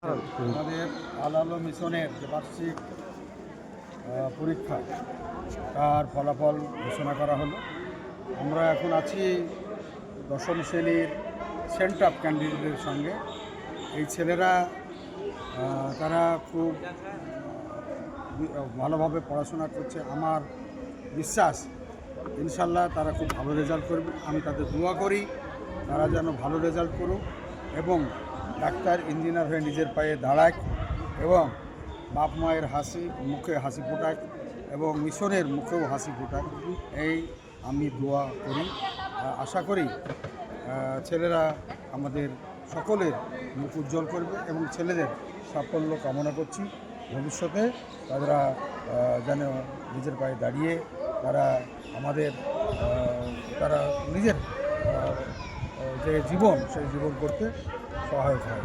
আমাদের আল আলো মিশনের যে বার্ষিক পরীক্ষা তার ফলাফল ঘোষণা করা হলো। আমরা এখন আছি দশম শ্রেণীর সেন্ট অফ ক্যান্ডিডেটের সঙ্গে। এই ছেলেরা তারা খুব ভালোভাবে পড়াশোনা করছে। আমার বিশ্বাস ইনশাল্লাহ তারা খুব ভালো রেজাল্ট করবে। আমি তাদের দোয়া করি তারা যেন ভালো রেজাল্ট করুক এবং ডাক্তার ইঞ্জিনিয়ার হয়ে নিজের পায়ে দাঁড়াক এবং বাপ মায়ের মুখে হাসি ফোটাক এবং মিশনের মুখেও হাসি ফোটাক, এই আমি দোয়া করি। আশা করি ছেলেরা আমাদের সকলের মুখ উজ্জ্বল করবে এবং ছেলেদের সাফল্য কামনা করছি। ভবিষ্যতে তারা যেন নিজের পায়ে দাঁড়িয়ে তারা নিজের যে জীবন সেই জীবন করতে সহায়ক হয়।